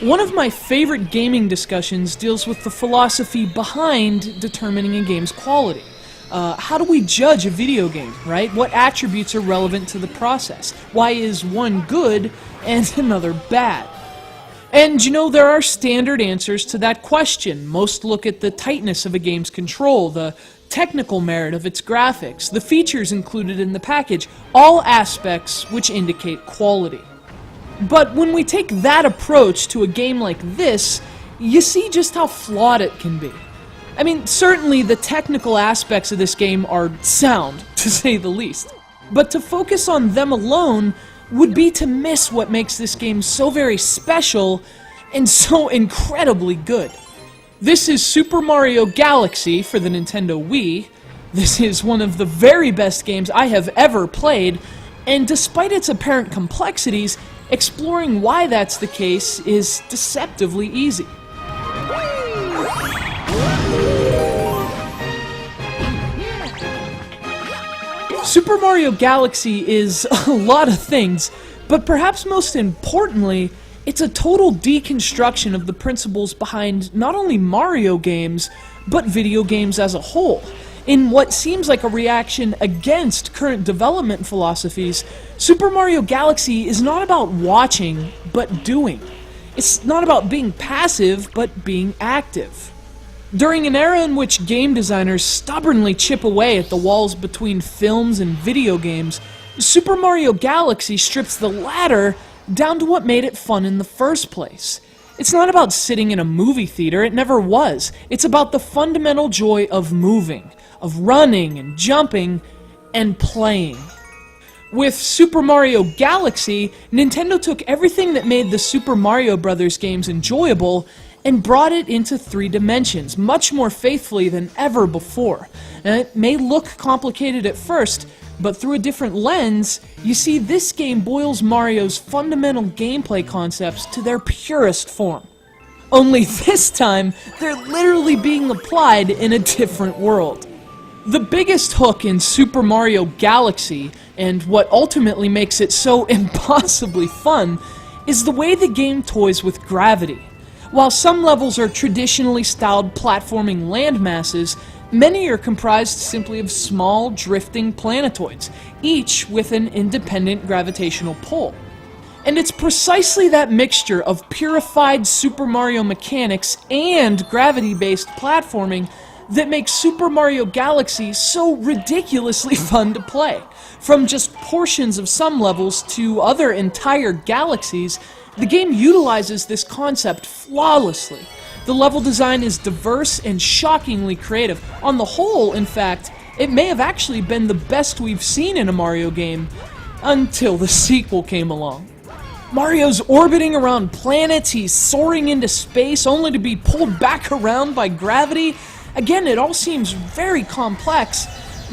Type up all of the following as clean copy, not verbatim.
One of my favorite gaming discussions deals with the philosophy behind determining a game's quality. How do we judge a video game, right? What attributes are relevant to the process? Why is one good and another bad? And you know, there are standard answers to that question. Most look at the tightness of a game's control, the technical merit of its graphics, the features included in the package, all aspects which indicate quality. But when we take that approach to a game like this, you see just how flawed it can be. I mean, certainly the technical aspects of this game are sound, to say the least. But to focus on them alone would be to miss what makes this game so very special and so incredibly good. This is Super Mario Galaxy for the Nintendo Wii. This is one of the very best games I have ever played, and despite its apparent complexities, exploring why that's the case is deceptively easy. Super Mario Galaxy is a lot of things, but perhaps most importantly, it's a total deconstruction of the principles behind not only Mario games, but video games as a whole. In what seems like a reaction against current development philosophies, Super Mario Galaxy is not about watching, but doing. It's not about being passive, but being active. During an era in which game designers stubbornly chip away at the walls between films and video games, Super Mario Galaxy strips the latter down to what made it fun in the first place. It's not about sitting in a movie theater, it never was. It's about the fundamental joy of moving, of running and jumping, and playing. With Super Mario Galaxy, Nintendo took everything that made the Super Mario Bros. Games enjoyable and brought it into 3 dimensions, much more faithfully than ever before. And it may look complicated at first, but through a different lens, you see this game boils Mario's fundamental gameplay concepts to their purest form. Only this time, they're literally being applied in a different world. The biggest hook in Super Mario Galaxy, and what ultimately makes it so impossibly fun, is the way the game toys with gravity. While some levels are traditionally styled platforming landmasses, many are comprised simply of small, drifting planetoids, each with an independent gravitational pull. And it's precisely that mixture of purified Super Mario mechanics and gravity-based platforming that makes Super Mario Galaxy so ridiculously fun to play. From just portions of some levels to other entire galaxies, the game utilizes this concept flawlessly. The level design is diverse and shockingly creative. On the whole, in fact, it may have actually been the best we've seen in a Mario game, until the sequel came along. Mario's orbiting around planets, he's soaring into space only to be pulled back around by gravity. Again, it all seems very complex,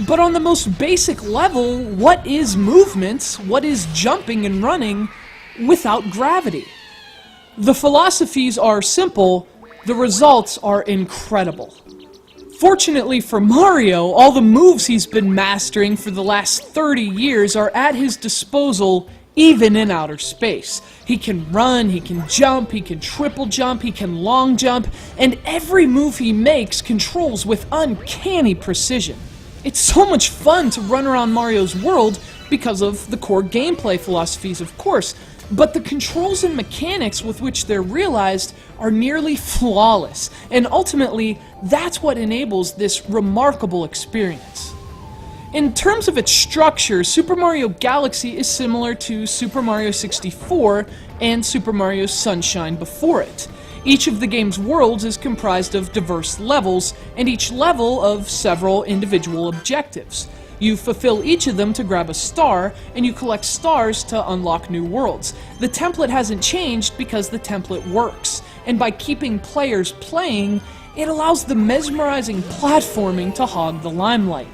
but on the most basic level, what is movement, what is jumping and running without gravity? The philosophies are simple, the results are incredible. Fortunately for Mario, all the moves he's been mastering for the last 30 years are at his disposal even in outer space. He can run, he can jump, he can triple jump, he can long jump, and every move he makes controls with uncanny precision. It's so much fun to run around Mario's world because of the core gameplay philosophies, of course, but the controls and mechanics with which they're realized are nearly flawless, and ultimately, that's what enables this remarkable experience. In terms of its structure, Super Mario Galaxy is similar to Super Mario 64 and Super Mario Sunshine before it. Each of the game's worlds is comprised of diverse levels, and each level of several individual objectives. You fulfill each of them to grab a star, and you collect stars to unlock new worlds. The template hasn't changed because the template works, and by keeping players playing, it allows the mesmerizing platforming to hog the limelight.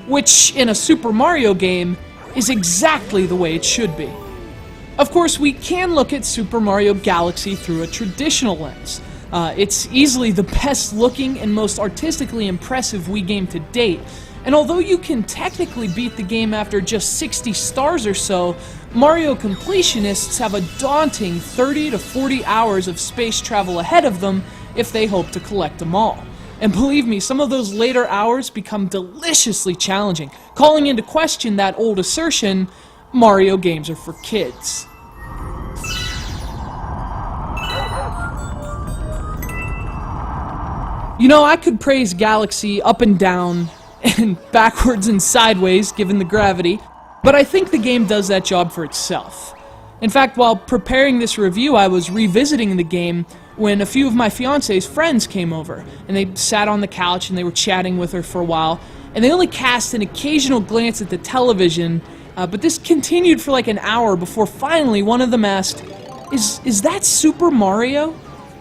Which, in a Super Mario game, is exactly the way it should be. Of course, we can look at Super Mario Galaxy through a traditional lens. It's easily the best looking and most artistically impressive Wii game to date, And although you can technically beat the game after just 60 stars or so, Mario completionists have a daunting 30 to 40 hours of space travel ahead of them if they hope to collect them all. And believe me, some of those later hours become deliciously challenging, calling into question that old assertion, Mario games are for kids. You know, I could praise Galaxy up and down, and backwards and sideways, given the gravity, but I think the game does that job for itself. In fact, while preparing this review, I was revisiting the game when a few of my fiance's friends came over, and they sat on the couch and they were chatting with her for a while, and they only cast an occasional glance at the television, but this continued for like an hour before finally one of them asked, Is that Super Mario?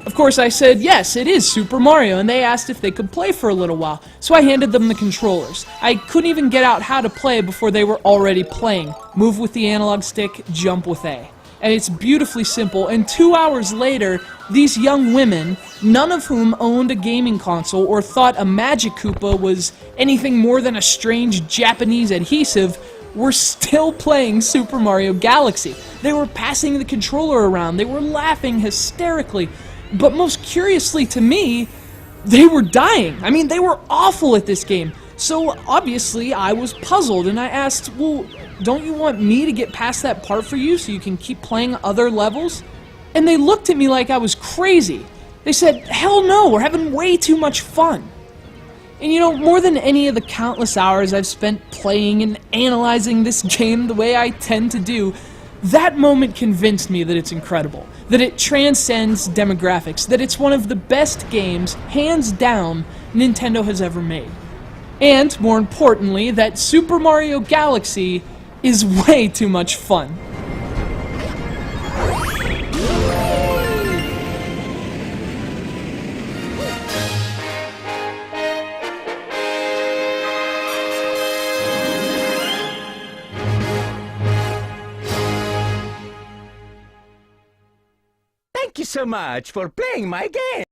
Of course, I said, yes, it is Super Mario, and they asked if they could play for a little while, so I handed them the controllers. I couldn't even get out how to play before they were already playing. Move with the analog stick, jump with A. And it's beautifully simple, and 2 hours later, these young women, none of whom owned a gaming console or thought a Magic Koopa was anything more than a strange Japanese adhesive, were still playing Super Mario Galaxy. They were passing the controller around, they were laughing hysterically, but most curiously to me, they were dying. I mean, they were awful at this game. So obviously I was puzzled and I asked, well, don't you want me to get past that part for you so you can keep playing other levels? And they looked at me like I was crazy. They said, hell no, we're having way too much fun. And you know, more than any of the countless hours I've spent playing and analyzing this game the way I tend to do, that moment convinced me that it's incredible, that it transcends demographics, that it's one of the best games, hands down, Nintendo has ever made. And, more importantly, that Super Mario Galaxy is way too much fun. Thank you so much for playing my game.